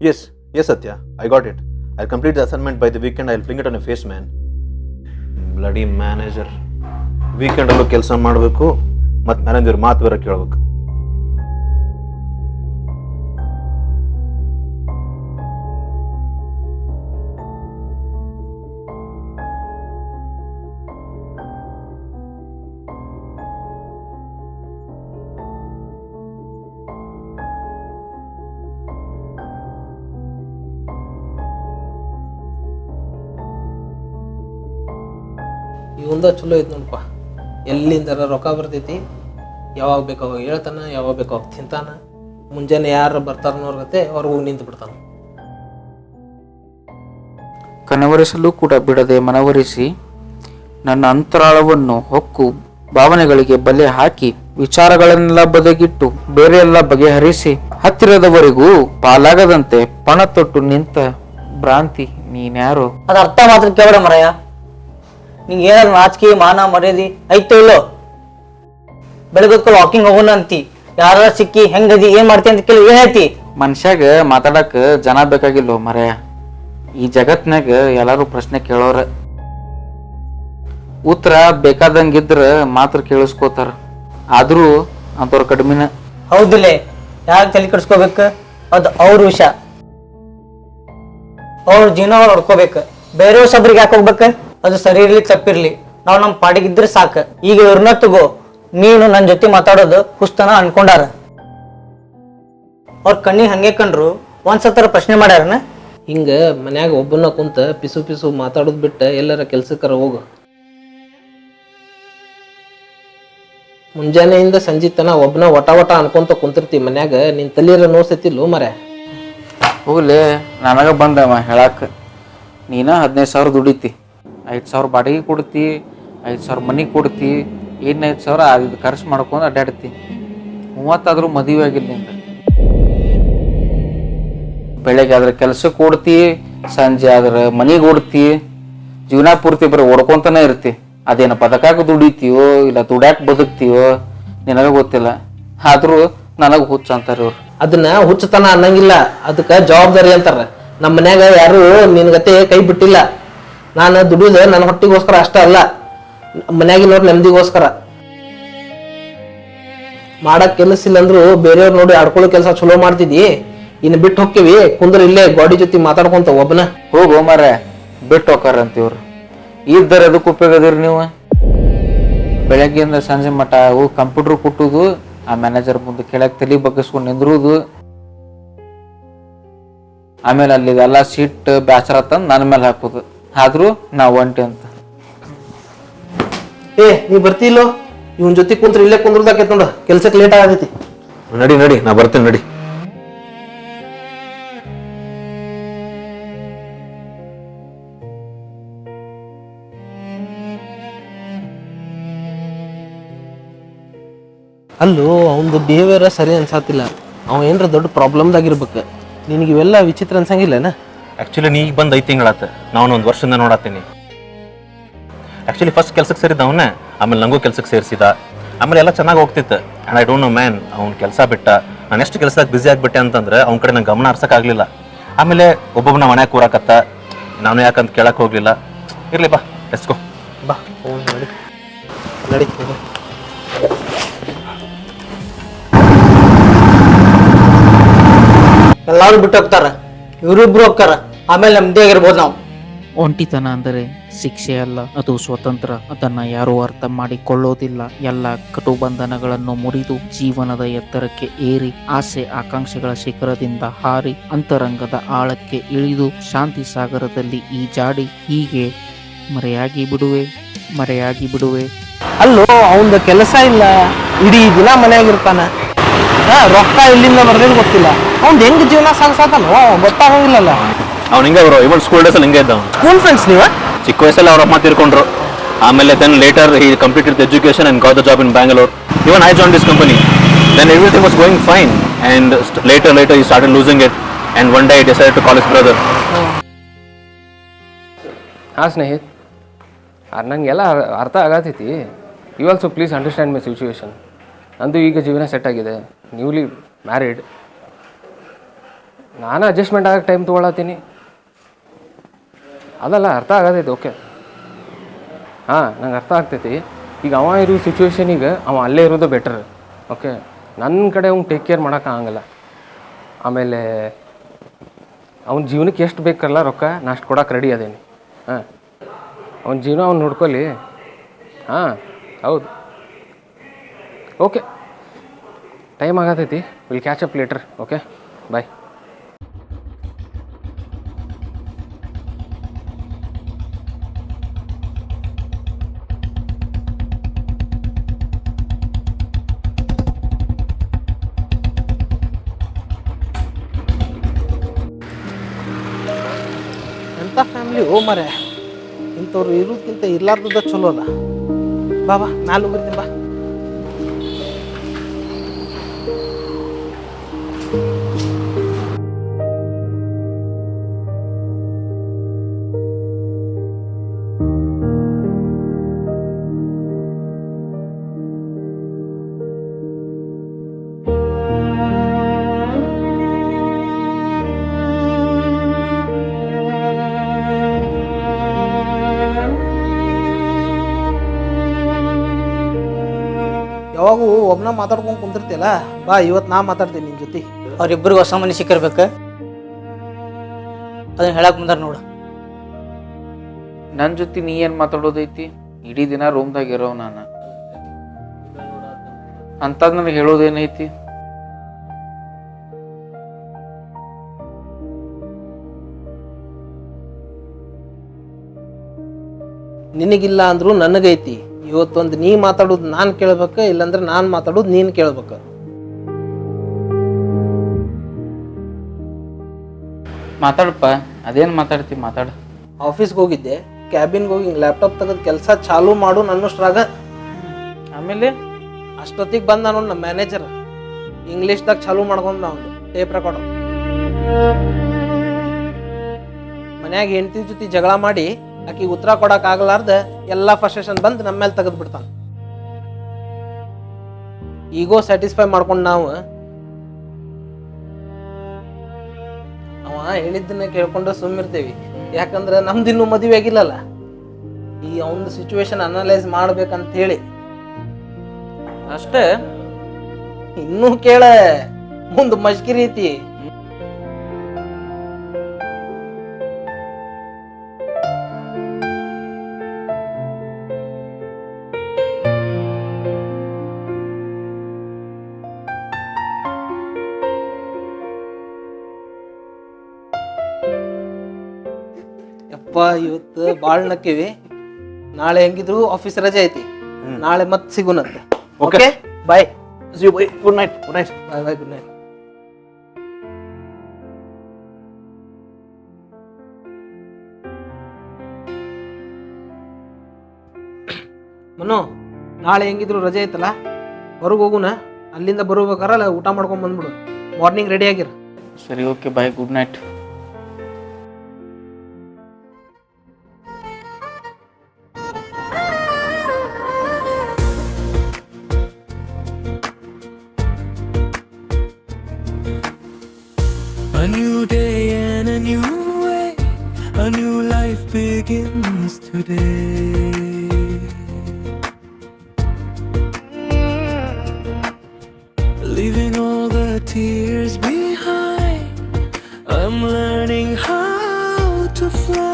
Yes, Satya. I got it. I'll complete the assignment by the weekend. I'll bring it on your face, man. Bloody manager. ವೀಕೆಂಡಲ್ಲೂ ಕೆಲಸ ಮಾಡಬೇಕು ಮತ್ತು manager ಮಾತು ಬೇರೆ ಕೇಳಬೇಕು. ಇವಂದ ಚಲೋ ಐತೆ ನೋಡಪ್ಪ. ಎಲ್ಲಿಂದರ ರೊಕ್ಕ ಬರ್ತೈತಿ, ಯಾವಾಗ ಬೇಕು ಅವಾಗ ಹೇಳ್ತಾನ, ಯಾವಾಗ ಬೇಕು ಅವಾಗ ತಿಂತಾನ. ಮುಂಜಾನೆ ಯಾರು ಬರ್ತಾರನ್ನೋರ್ಗತೆ ಅವ್ರಿಗೆ ಹೋಗಿ ನಿಂತು ಬಿಡ್ತಾನ. ಕನವರಿಸಲು ಕೂಡ ಬಿಡದೆ ಮನವರಿಸಿ ನನ್ನ ಅಂತರಾಳವನ್ನು ಹೊಕ್ಕು ಭಾವನೆಗಳಿಗೆ ಬಲೆ ಹಾಕಿ ವಿಚಾರಗಳನ್ನೆಲ್ಲ ಬದಿಗಿಟ್ಟು ಬೇರೆಲ್ಲ ಬಗೆಹರಿಸಿ ಹತ್ತಿರದವರೆಗೂ ಪಾಲಾಗದಂತೆ ಪಣ ತೊಟ್ಟು ನಿಂತ ಭ್ರಾಂತಿ ನೀನ್ಯಾರೋ. ಅದ ಅರ್ಥ ಮಾತ್ರ ಕೇಳ ಮರಯ್ಯ. ನಿಂಗೆ ಏನಾದ್ರು ನಾಚಿಕೆ ಮಾನ ಮರ್ಯಾದಿ ಐತೋ ಇಲ್ಲೋ? ಬೆಳಗ್ಗೆ ವಾಕಿಂಗ್ ಹೋಗೋಣ ಅಂತಿ, ಯಾರ ಸಿಕ್ಕಿ ಹೆಂಗದಿ ಏನ್ ಮಾಡ್ತಿ ಅಂತ ಕೇಳಿ ಏನ್ ಹೇಳ್ತಿ? ಮನುಷ್ಯಾಗ ಮಾತಾಡಕ್ ಜನ ಬೇಕಾಗಿಲ್ಲೋ ಮರಯ. ಈ ಜಗತ್ನಾಗ ಎಲ್ಲಾರು ಪ್ರಶ್ನೆ ಕೇಳೋರ, ಉತ್ತರ ಬೇಕಾದಂಗಿದ್ರ ಮಾತ್ರ ಕೇಳಿಸ್ಕೋತಾರ. ಆದ್ರೂ ಅಂತವ್ರ ಕಡಿಮೆನ. ಹೌದಿಲ್ಲ, ಯಾಕೆ ತಲೆ ಕೆಡಿಸ್ಕೋಬೇಕು? ಅದು ಅವ್ರ ವಿಷಯ, ಅವ್ರ ಜೀವನ ಅವ್ರು ಹೊಡ್ಕೋಬೇಕು. ಬೇರೆಯವ್ರ ಸಬ್ರಿಗೆ ಯಾಕೆ ಹೋಗ್ಬೇಕು? ಅದು ಸರಿ ಇರ್ಲಿ ತಪ್ಪಿರ್ಲಿ, ನಾವು ನಮ್ಮ ಪಾಡಿಗಿದ್ರೆ ಸಾಕು. ಈಗ ಇವ್ರನ್ನ ತಗೋ, ನೀನು ನನ್ನ ಜೊತೆ ಮಾತಾಡೋದು ಹುಸ್ತನ ಅನ್ಕೊಂಡಾರ. ಅವ್ರ ಕಣ್ಣಿಗೆ ಹಂಗೆ ಕಂಡ್ರು ಒಂದ್ಸತ್ತರ ಪ್ರಶ್ನೆ ಮಾಡ್ಯಾರನ. ಹಿಂಗೆ ಮನ್ಯಾಗ ಒಬ್ಬನ ಕುಂತ ಪಿಸು ಪಿಸು ಮಾತಾಡೋದು ಬಿಟ್ಟು ಎಲ್ಲರ ಕೆಲ್ಸಕ್ಕರ ಹೋಗು. ಮುಂಜಾನೆಯಿಂದ ಸಂಜೆ ತನ ಒಬ್ಬನ ವಟ ವಟ ಅನ್ಕೊಂತ ಕುಂತಿರ್ತಿ ಮನ್ಯಾಗ. ನಿನ್ ತಲೀರ ನೋಸತಿಲ್ಲೋ ಮರ. ಹೋಗ್ಲಿ, ನನಗ ಬಂದವ ಹೇಳಾಕ. ನೀನ 15,000 ದುಡಿತಿ, 5,000 ಬಾಡಿಗೆ ಕೊಡ್ತಿ, 5,000 ಮನಿಗೆ ಕೊಡ್ತಿ, ಇನ್ನು 5,000 ಇದು ಖರ್ಚು ಮಾಡ್ಕೊಂಡು ಅಡ್ಡಾಡ್ತಿ. 30 ಆದ್ರೂ ಮದುವೆ ಆಗಿಲ್ಲ ನಿಂದ. ಬೆಳಗ್ಗೆ ಆದ್ರೆ ಕೆಲ್ಸಕ್ಕೆ ಓಡ್ತಿ, ಸಂಜೆ ಆದ್ರೆ ಮನಿಗೆ ಓಡ್ತಿ, ಜೀವನ ಪೂರ್ತಿ ಬರೀ ಓಡ್ಕೊಂತಾನೆ ಇರ್ತಿ. ಅದೇನ ಪದಕಾಕ ದುಡಿತೀವೋ ಇಲ್ಲ ದುಡ್ಯಾಕ ಬದುಕ್ತೀವೋ ನಿನಗ ಗೊತ್ತಿಲ್ಲ. ಆದ್ರೂ ನನಗ್ ಹುಚ್ಚ ಅಂತಾರ ಇವ್ರು. ಅದನ್ನ ಹುಚ್ಚತನ ಅನ್ನಂಗಿಲ್ಲ, ಅದಕ್ಕ ಜವಾಬ್ದಾರಿ ಅಂತಾರ. ನಮ್ಮ ಮನ್ಯಾಗ ಯಾರು ನಿನ್ಗತೆ ಕೈ ಬಿಟ್ಟಿಲ್ಲ. ನಾನು ದುಡಿಯೋದು ನನ್ನ ಹೊಟ್ಟಿಗೋಸ್ಕರ ಅಷ್ಟ ಅಲ್ಲ, ಮನ್ಯಾಗಿನವ್ರ ನೆಮ್ಮದಿಗೋಸ್ಕರ. ಮಾಡಕ್ ಕೆಲಸ ಇಲ್ಲ ಅಂದ್ರು ಬೇರೆಯವ್ರು ನೋಡಿ ಆಡ್ಕೊಳ್ಳೋ ಕೆಲಸ ಚಲೋ ಮಾಡ್ತಿದ್ದಿ. ಇನ್ನು ಬಿಟ್ಟು ಹೋಗ್ತೀವಿ, ಕುಂದ್ರ ಇಲ್ಲೇ ಗಾಡಿ ಜೊತೆ ಮಾತಾಡ್ಕೊಂತ ಒಬ್ಬನ. ಹೋಗೋ ಮಾರ, ಬಿಟ್ಟು ಹೋಗಾರಂತ ಇವ್ರು. ಇದ್ದರ ಅದಕ್ಕೆ ಉಪಯೋಗದಿರಿ ನೀವು. ಬೆಳಗ್ಗೆಯಿಂದ ಸಂಜೆ ಮಠ ಹೋಗಿ ಕಂಪ್ಯೂಟರ್ ಕುಟ್ಟುದು, ಆ ಮ್ಯಾನೇಜರ್ ಮುಂದೆ ಕೆಳಗೆ ತಲೆ ಬಗ್ಗಿಸ್ಕೊಂಡು ನಿಂದ್ರುದು, ಆಮೇಲೆ ಅಲ್ಲಿ ಎಲ್ಲ ಸೀಟ್ ಬ್ಯಾಸರ ತಂದು ನನ್ನ ಮೇಲೆ ಹಾಕೋದು. ಆದ್ರೂ ನಾವು ಒಂಟಿ ಅಂತ. ನೀ ಬರ್ತಿಲ್ಲೋ? ಇವನ್ ಜೊತೆ ಕುಂತ್ರ ಇಲ್ಲೇ ಕುಂದ್ರದಾಕೈತ್ ನೋಡ, ಕೆಲ್ಸಕ್ಕೆ ಲೇಟ್ ಆಗತೈತಿ. ನಡಿ ನಾ ಬರ್ತೇನೆ ನಡಿ. ಅಲ್ಲೂ ಅವನದು ಬಿಹೇವಿಯರ್ ಸರಿ ಅನ್ಸಾತಿಲ್ಲ. ಅವ ಏನ್ರ ದೊಡ್ಡ ಪ್ರಾಬ್ಲಮ್ದಾಗಿರ್ಬೇಕು. ನಿನಗೆ ಇವೆಲ್ಲ ವಿಚಿತ್ರ ಅನ್ಸಂಗಿಲ್ಲನ? ಆ್ಯಕ್ಚುಲಿ ನೀ ಬಂದು 5 ತಿಂಗಳಾತ, ನಾನು 1 ವರ್ಷದಿಂದ ನೋಡತ್ತೀನಿ. ಆ್ಯಕ್ಚುಲಿ ಫಸ್ಟ್ ಕೆಲ್ಸಕ್ಕೆ ಸೇರಿದ್ದ ಅವನೇ, ಆಮೇಲೆ ನನಗೂ ಕೆಲ್ಸಕ್ಕೆ ಸೇರಿಸಿದ. ಆಮೇಲೆ ಎಲ್ಲ ಚೆನ್ನಾಗಿ ಹೋಗ್ತಿತ್ತು. And I don't know man, ಅವ್ನು ಕೆಲಸ ಬಿಟ್ಟ. ನಾನು ಎಷ್ಟು ಕೆಲಸದಾಗ ಬ್ಯುಸಿ ಆಗಿಬಿಟ್ಟೆ ಅಂತಂದ್ರೆ ಅವ್ನ ಕಡೆ ನಂಗೆ ಗಮನ ಹರ್ಸೋಕ್ಕಾಗಲಿಲ್ಲ. ಆಮೇಲೆ ಒಬ್ಬೊಬ್ಬನ ಮನ್ಯಾಗ ಕೂರಾಕತ್ತ, ನಾನು ಯಾಕಂತ ಕೇಳಕ್ಕೆ ಹೋಗಲಿಲ್ಲ. ಇರಲಿ ಬಾ, ಎಸ್ಕೋ ಬಾ ನಡಿ ನಡಿ. ಎಲ್ಲಾರು ಬಿಟ್ಟು ಹೋಗ್ತಾರ, ಇವ್ರಿಬ್ರು ಹೋಗ್ತಾರ, ಆಮೇಲೆ ನೆಮ್ಮದಿ ಆಗಿರ್ಬೋದು ನಾವು. ಒಂಟಿತನ ಅಂದರೆ ಶಿಕ್ಷೆ ಅಲ್ಲ, ಅದು ಸ್ವತಂತ್ರ. ಅದನ್ನ ಯಾರೂ ಅರ್ಥ ಮಾಡಿಕೊಳ್ಳೋದಿಲ್ಲ. ಎಲ್ಲ ಕಟುಬಂಧನಗಳನ್ನು ಮುರಿದು ಜೀವನದ ಎತ್ತರಕ್ಕೆ ಏರಿ ಆಸೆ ಆಕಾಂಕ್ಷೆಗಳ ಶಿಖರದಿಂದ ಹಾರಿ ಅಂತರಂಗದ ಆಳಕ್ಕೆ ಇಳಿದು ಶಾಂತಿ ಸಾಗರದಲ್ಲಿ ಈಜಾಡಿ ಹೀಗೆ ಮರೆಯಾಗಿ ಬಿಡುವೆ. ಅಲ್ಲೋ ಅವಂದ ಕೆಲಸ ಇಲ್ಲ, ಇಡೀ ದಿನ ಮನೆಯಾಗಿರ್ತಾನ. ರೊಕ್ಕ ಇಲ್ಲಿಂದ ಬರ್ದೇನು ಗೊತ್ತಿಲ್ಲ. ಅವ್ನ್ ಹೆಂಗ್ ಜೀವನ ಸಾಗಿಸಾತಾನೋ ಗೊತ್ತಾಗಂಗಿಲ್ಲಲ್ಲ. ಅವ್ನು ಹಿಂಗೆ ಬರೋ, ಇವನ್ ಸ್ಕೂಲ್ ಡೇಸಲ್ಲಿ ಹಿಂಗೆ ಇದ್ದ. ಸ್ಕೂಲ್ ಫ್ರೆಂಡ್ಸ್ ನೀವ? ಚಿಕ್ಕ ವಯಸ್ಸಲ್ಲಿ ಅವ್ರ ಅಮ್ಮ ತೀರ್ಕೊಂಡ್ರು. ಆಮೇಲೆ then later he completed the education and got the job in Bangalore. Even I join this company. Then everything was going fine and later he started losing it and one day he decided to call his brother. ಹಾಂ ಸ್ನೇಹಿತ್, ನನಗೆಲ್ಲ ಅರ್ಥ ಆಗತೈತಿ. You also please understand my situation. ನಂದು ಈಗ ಜೀವನ set ಆಗಿದೆ, newly married. ನಾನು adjustment ಆಗಕ್ಕೆ ಟೈಮ್ ತೊಗೊಳತ್ತೀನಿ. ಅದಲ್ಲ ಅರ್ಥ ಆಗತೈತಿ. ಓಕೆ, ಹಾಂ, ನಂಗೆ ಅರ್ಥ ಆಗ್ತೈತಿ. ಈಗ ಅವ ಇರೋ ಸಿಚುವೇಶನಿಗೆ ಅವ ಅಲ್ಲೇ ಇರೋದು ಬೆಟರ್. ಓಕೆ, ನನ್ನ ಕಡೆ ಅವ್ನು ಟೇಕ್ ಕೇರ್ ಮಾಡೋಕ್ಕಾಗಲ್ಲ. ಆಮೇಲೆ ಅವ್ನ ಜೀವನಕ್ಕೆ ಎಷ್ಟು ಬೇಕಲ್ಲ ರೊಕ್ಕ ನಾ ಅಷ್ಟು ಕೊಡೋಕೆ ರೆಡಿ ಅದೇನಿ. ಹಾಂ, ಅವ್ನ ಜೀವನ ಅವ್ನು ನೋಡ್ಕೊಳ್ಳಿ. ಹಾಂ, ಹೌದು. ಓಕೆ, ಟೈಮ್ ಆಗತೈತಿ. Will catch up later. Okay, bye. ಎಂಥ ಫ್ಯಾಮಿಲಿ ಓ ಮರೆ, ಇಂಥವ್ರು ಇರೋದಕ್ಕಿಂತ ಇರ್ಲಾರ್ದ ಚಲೋ ಅಲ್ಲ. ಬಾ ಬಾ, ಮ್ಯಾಲೆ ಹೋಗಿರ್ತೀನಿ ಬಾ. ಯಾವಾಗೂ ಒಬ್ಬನ ಮಾತಾಡ್ಕೊಂಡು ಕುಂತಿರ್ತಿಯಲ್ಲ, ಬಾ ಇವತ್ತು ನಾ ಮಾತಾಡ್ತೀನಿ ನಿನ್ನ ಜೊತೆ. ಅವ್ರಿಬ್ಬರಿಗೆ ಹೊಸ ಮನೆ ಸಿಕ್ಕಿರ್ಬೇಕು, ಅದನ್ನ ಹೇಳಕ್ ಮುಂದಾರ ನೋಡು. ನನ್ನ ಜೊತೆ ನೀ ಏನು ಮಾತಾಡೋದೈತಿ? ಇಡೀ ದಿನ ರೂಮ್ದಾಗ ಇರೋ ನಾನು ಅಂಥದ್ದು ನನಗೆ ಹೇಳೋದೇನೈತಿ? ನಿನಗಿಲ್ಲ ಅಂದ್ರು ನನಗೈತಿ. ಇವತ್ತೊಂದು ನೀ ಮಾತಾಡೋದು ನಾನು ಕೇಳ್ಬೇಕು, ಇಲ್ಲಾಂದ್ರೆ ನಾನು ಮಾತಾಡೋದು ನೀನು ಕೇಳ್ಬೇಕು. ಮಾತಾಡಪ್ಪ, ಅದೇನು ಮಾತಾಡ್ತಿ? ಮಾತಾಡ. ಆಫೀಸ್ಗೆ ಹೋಗಿದ್ದೆ, ಕ್ಯಾಬಿನ್ಗೆ ಹೋಗಿ ಲ್ಯಾಪ್ಟಾಪ್ ತೆಗೆದು ಕೆಲಸ ಚಾಲೂ ಮಾಡು ನನ್ನಷ್ಟ್ರಾಗ. ಆಮೇಲೆ ಅಷ್ಟೊತ್ತಿಗೆ ಬಂದ ನೋಡಿ ನಮ್ಮ ಮ್ಯಾನೇಜರ್, ಇಂಗ್ಲೀಷ್ದಾಗ ಚಾಲೂ ಮಾಡ್ಕೊಂಡು ನಾವು ಟೇಪ್ ರೆಕಾರ್ಡ್. ಮನ್ಯಾಗ ಹೆಂಡತಿ ಜೊತೆ ಜಗಳ ಮಾಡಿ ಆಕಿಗೆ ಉತ್ತರ ಕೊಡಕ್ ಆಗ್ಲಾರ್ದ ಎಲ್ಲ ಫ್ರಸ್ಟ್ರೇಷನ್ ಬಂದು ನಮ್ಮ ಮೇಲೆ ತೆಗೆದು ಬಿಡ್ತಾನ. ಈಗೋ ಸ್ಯಾಟಿಸ್ಫೈ ಮಾಡ್ಕೊಂಡು ನಾವು ಅವ ಹೇಳಿದ್ದನ್ನ ಕೇಳ್ಕೊಂಡು ಸುಮ್ಮಿರ್ತೇವಿ. ಯಾಕಂದ್ರೆ ನಮ್ದಿನ್ನೂ ಮದುವೆ ಆಗಿಲ್ಲಲ್ಲ, ಈ ಅವನ ಸಿಚುವೇಶನ್ ಅನಲೈಸ್ ಮಾಡ್ಬೇಕಂತ ಹೇಳಿ ಅಷ್ಟೇ. ಇನ್ನೂ ಕೇಳ, ಮುಂದ್ ಮಜ್ಕಿ ರೀತಿ. ಯಪ್ಪ, ಇವತ್ತು ಬಾಳ್ ನಕ್ಕಿವಿ. ನಾಳೆ ಹೆಂಗಿದ್ರು ಆಫೀಸ್ ರಜೆ ಐತಿ, ನಾಳೆ ಮತ್ತೆ ಸಿಗುನಂತೆ. Okay, bye. Good night. Good night. Bye bye, good night. Manu, ನಾಳೆ ಹೆಂಗಿದ್ರು ರಜೆ ಐತಲ್ಲ, ಹೊರಗೆ ಹೋಗುನ. ಅಲ್ಲಿಂದ ಬರಬೇಕಾರಲ್ಲ ಊಟ ಮಾಡ್ಕೊಂಡ್ ಬಂದ್ಬಿಡು. ಮಾರ್ನಿಂಗ್ ರೆಡಿ ಆಗಿರ. ಸರಿ, okay, bye, good night. A new day and a new way, a new life begins today. Leaving all the tears behind, I'm learning how to fly.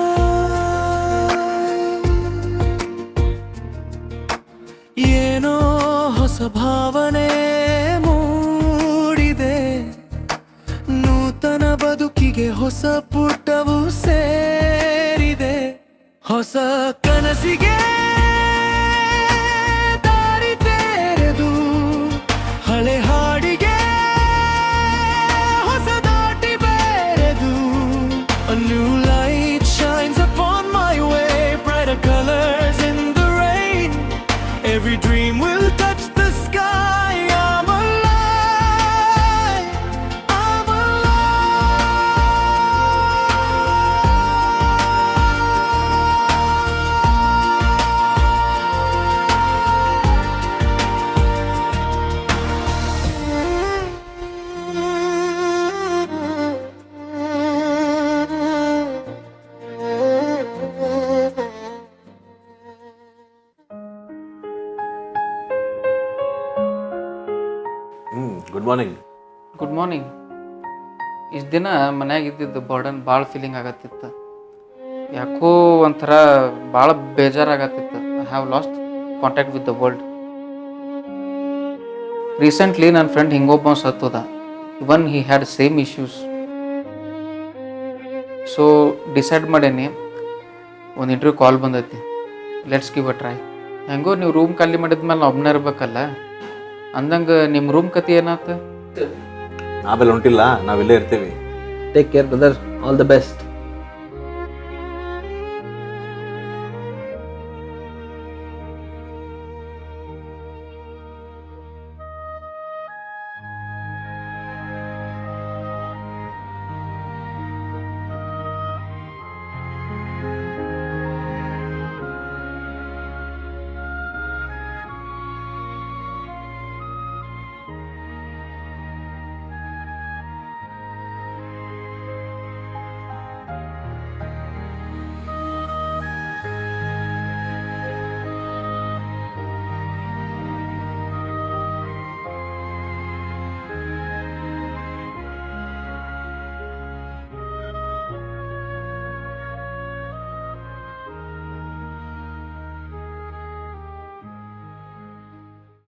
Yeno hosa bhavane moodide, ನೂತನ ಬದುಕಿಗೆ ಹೊಸ ಪುಟವು ಸೇರಿದೆ. ಹೊಸ ಕನಸಿಗೆ ದಾರಿ ತೆರೆದು, ಹಳೆ ಹಾಡಿಗೆ ಹೊಸ ದಾಟಿ ಬೆರೆದು. A new light shines upon my way, brighter colors in the rain. Every dream will touch the sky. I'm alive, I'm alive. Morning. Good morning. ಇಷ್ಟು ದಿನ ಮನ್ಯಾಗ ಇದ್ದಿದ್ದು ಬರ್ಡನ್ ಭಾಳ ಫೀಲಿಂಗ್ ಆಗತ್ತಿತ್ತು. ಯಾಕೋ ಒಂಥರ ಭಾಳ ಬೇಜಾರಾಗತ್ತಿತ್ತು. I have lost contact with the world. Recently ನನ್ನ ಫ್ರೆಂಡ್ ಹಿಂಗೊಬ್ಬ ಸತ್ತೋದ. Even he had same issues. So decide ಮಾಡೇನಿ, ಒಂದು ಇಂಟರ್ವ್ಯೂ ಕಾಲ್ ಬಂದೈತಿ, ಲೆಟ್ಸ್ ಗಿವ್ ಅ ಟ್ರೈ. ಹೆಂಗೋ ನೀವು ರೂಮ್ ಖಾಲಿ ಮಾಡಿದ್ಮೇಲೆ ನಾವು ಒಬ್ಬನೇ ಇರ್ಬೇಕಲ್ಲ ಅಂದಂಗೆ ನಿಮ್ಮ ರೂಮ್ ಕತೆ ಏನಾಯ್ತು? ನಾವೆಲ್ಲ ಹೊಂಟಿಲ್ಲ, ನಾವಿಲ್ಲೇ ಇರ್ತೀವಿ. Take care brother, all the best.